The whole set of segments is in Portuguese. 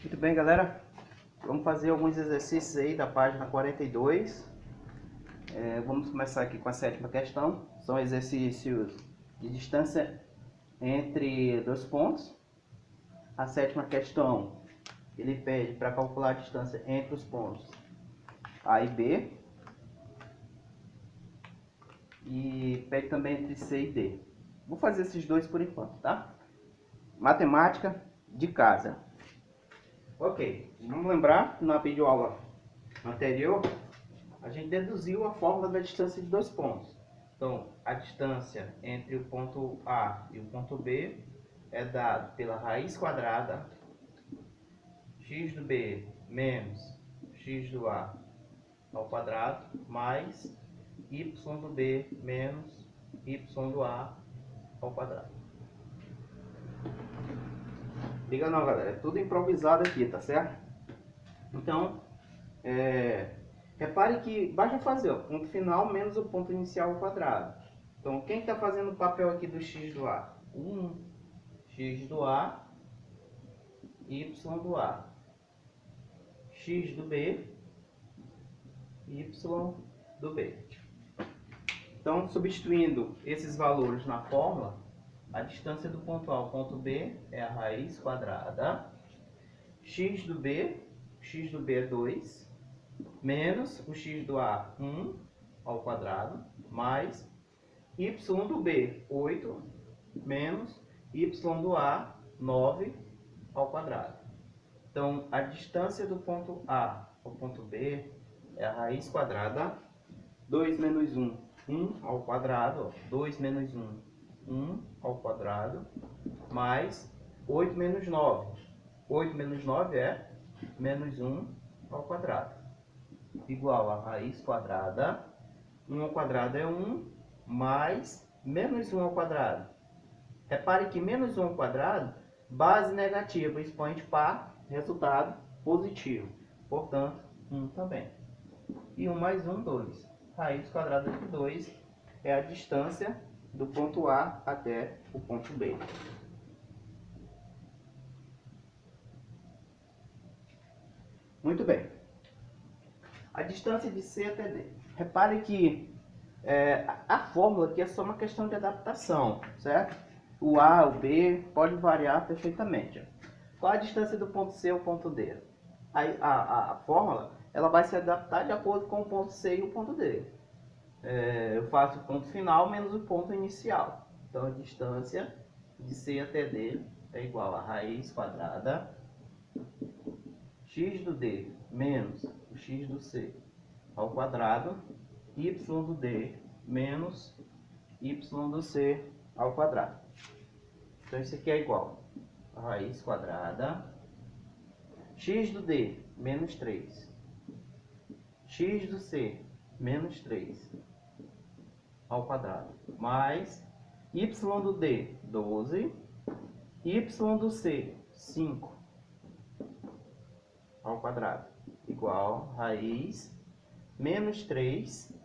Muito bem, galera. Vamos fazer alguns exercícios aí da página 42. Vamos começar aqui com a sétima questão. São exercícios de distância entre dois pontos. A sétima questão, ele pede para calcular a distância entre os pontos A e B. E pede também entre C e D. Vou fazer esses dois por enquanto, tá? Matemática de casa. Ok, vamos lembrar que na videoaula anterior a gente deduziu a fórmula da distância de dois pontos. Então, a distância entre o ponto A e o ponto B é dada pela raiz quadrada x do B menos x do A ao quadrado mais y do B menos y do A ao quadrado. Liga não, galera, é tudo improvisado aqui, tá certo? Então, repare que basta fazer o ponto final menos o ponto inicial ao quadrado. Então, quem está fazendo o papel aqui do x do A? 1x do A, y do A, x do B, y do B. Então, substituindo esses valores na fórmula, a distância do ponto A ao ponto B é a raiz quadrada x do B é 2, menos o x do A, 1 ao quadrado, mais y do B, 8, menos y do A, 9 ao quadrado. Então, a distância do ponto A ao ponto B é a raiz quadrada, 2 menos 1, 1 ao quadrado, 2 menos 1, 1 ao quadrado, mais 8 menos 9. 8 menos 9 é menos 1 ao quadrado, igual a raiz quadrada, 1 ao quadrado é 1, mais menos 1 ao quadrado. Repare que menos 1 ao quadrado, base negativa, expoente par, resultado positivo. Portanto, 1 também. E 1 mais 1, 2. Raiz quadrada de 2 é a distância do ponto A até o ponto B. Muito bem. A distância de C até D. Repare que a fórmula aqui é só uma questão de adaptação, certo? O A, o B pode variar perfeitamente. Qual a distância do ponto C ao ponto D? A fórmula ela vai se adaptar de acordo com o ponto C e o ponto D. Eu faço o ponto final menos o ponto inicial. Então, a distância de C até D é igual a raiz quadrada x do D menos o x do C ao quadrado, y do D menos y do C ao quadrado. Então, isso aqui é igual a raiz quadrada x do D menos 3, x do C menos 3 ao quadrado, mais y do D, 12, y do C, 5 ao quadrado, igual a raiz menos 3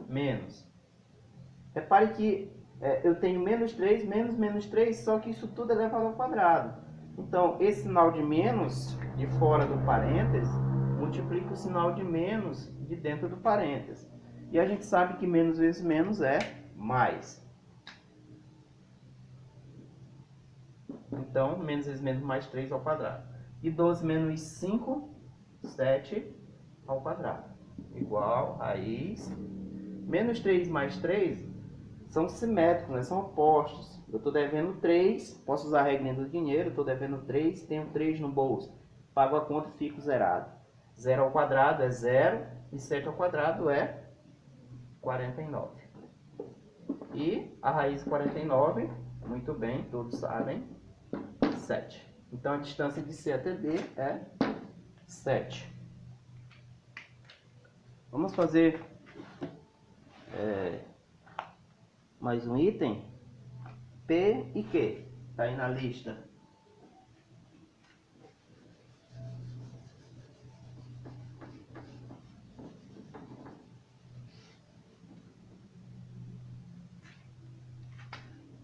menos. Repare que eu tenho menos 3, menos 3, só que isso tudo é elevado ao quadrado. Então, esse sinal de menos de fora do parênteses multiplica o sinal de menos de dentro do parênteses. E a gente sabe que menos vezes menos é mais. Então, menos vezes menos mais 3 ao quadrado. E 12 menos 5, 7 ao quadrado. Igual a raiz. Menos 3 mais 3 são simétricos, né? São opostos. Eu estou devendo 3, posso usar a regrinha do dinheiro, estou devendo 3, tenho 3 no bolso. Pago a conta e fico zerado. 0 ao quadrado é 0 e 7 ao quadrado é 49. E a raiz de 49, muito bem, todos sabem, 7. Então, a distância de C até D é 7. Vamos fazer mais um item. P e Q. Está aí na lista.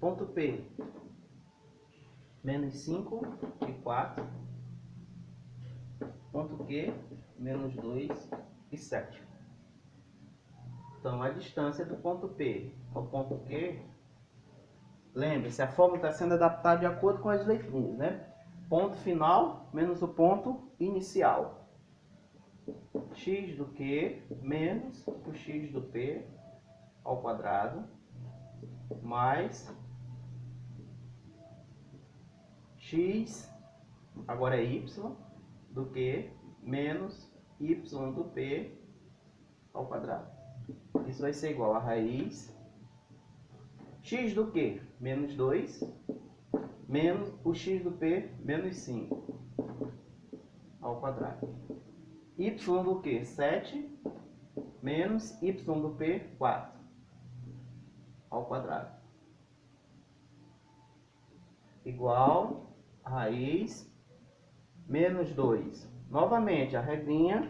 Ponto P, menos 5 e 4. ponto Q, menos 2 e 7. Então, a distância do ponto P ao ponto Q, lembre-se, a fórmula está sendo adaptada de acordo com as letrinhas, né? Ponto final menos o ponto inicial. X do Q menos o X do P ao quadrado, mais X, agora é Y, do Q menos Y do P ao quadrado. Isso vai ser igual a raiz X do Q menos 2 menos o X do P menos 5 ao quadrado. Y do Q 7 menos Y do P 4 ao quadrado. Igual a raiz menos 2. Novamente a regrinha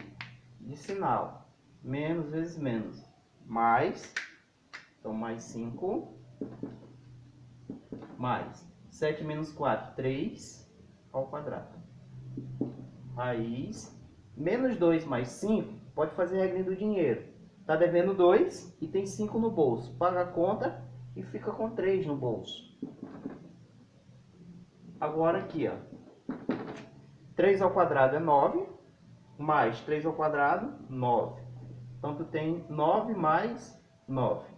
de sinal. Menos vezes menos. Mais. Então mais 5. Mais 7 menos 4, 3 ao quadrado. Raiz menos 2 mais 5, pode fazer a regrinha do dinheiro. Está devendo 2 e tem 5 no bolso. Paga a conta e fica com 3 no bolso. Agora aqui, ó. 3 ao quadrado é 9, mais 3 ao quadrado, 9. Então, tu tem 9 mais 9.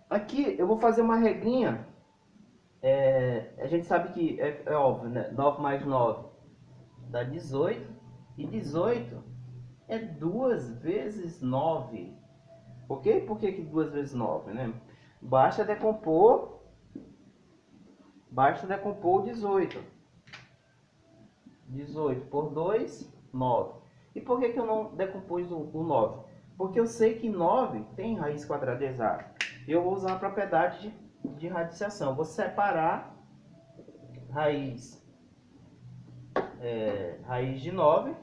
Aqui, eu vou fazer uma regrinha. A gente sabe que é óbvio, né? 9 mais 9 dá 18. E 18 é 2 vezes 9. Ok? Por que 2 vezes 9, né? Basta decompor o 18. 18 por 2, 9. E por que eu não decompus o 9? Porque eu sei que 9 tem raiz quadrada exata. Eu vou usar a propriedade de radiciação. Vou separar raiz de 9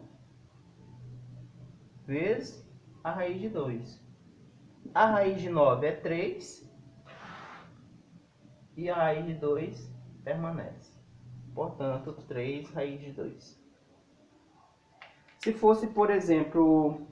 vezes a raiz de 2. A raiz de 9 é 3 e a raiz de 2 permanece. Portanto, 3 raiz de 2. Se fosse, por exemplo,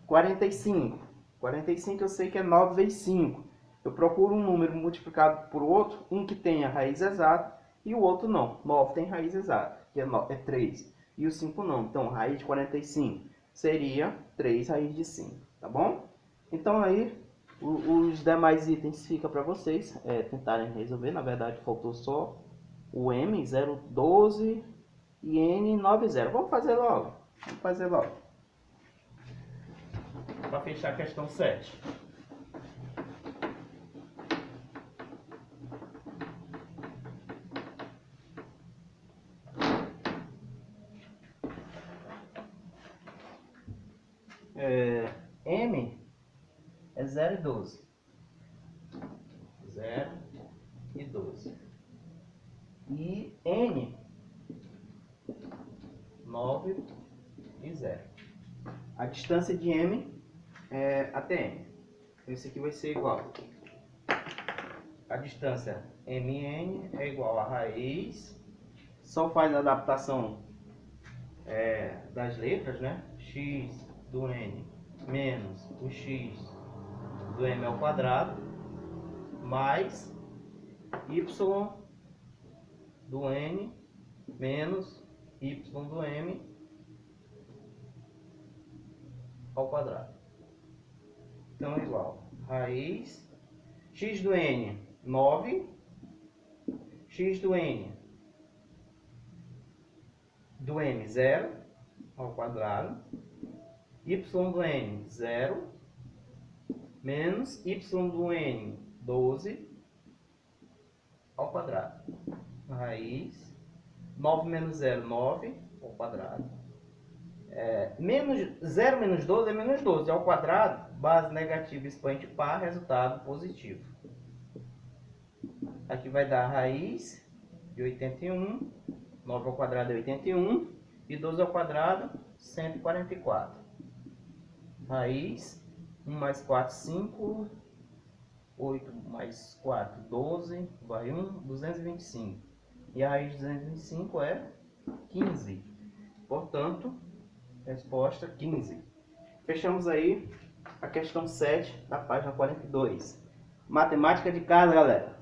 45. 45 eu sei que é 9 vezes 5. Eu procuro um número multiplicado por outro, um que tenha raiz exata e o outro não. 9 tem raiz exata, que é 3. E o 5 não. Então, raiz de 45 seria 3 raiz de 5. Tá bom? Então, aí, os demais itens ficam para vocês tentarem resolver. Na verdade, faltou só o M 012 e N 90. Vamos fazer logo. Para fechar a questão 7. M é 0 e 12. 0 e 12. E N, 9 e 0. A distância de M até M. Esse aqui vai ser igual. A distância MN é igual a raiz. Só faz a adaptação das letras, né? X do N menos o X do M ao quadrado mais Y do N menos Y do M ao quadrado. Então é igual raiz X do N 9, X do N do M 0 ao quadrado, Y do N 0 menos Y do N 12 ao quadrado. Raiz 9 menos 0, 9 ao quadrado. 0 menos 12 é menos 12 ao quadrado, base negativa, expoente par, resultado positivo. Aqui vai dar a raiz de 81, 9 ao quadrado é 81, e 12 ao quadrado, 144. Raiz, 1 mais 4, 5, 8 mais 4, 12, vai 1, 225. E a raiz de 225 é 15. Portanto, resposta 15. Fechamos aí a questão 7 da página 42. Matemática de casa, galera.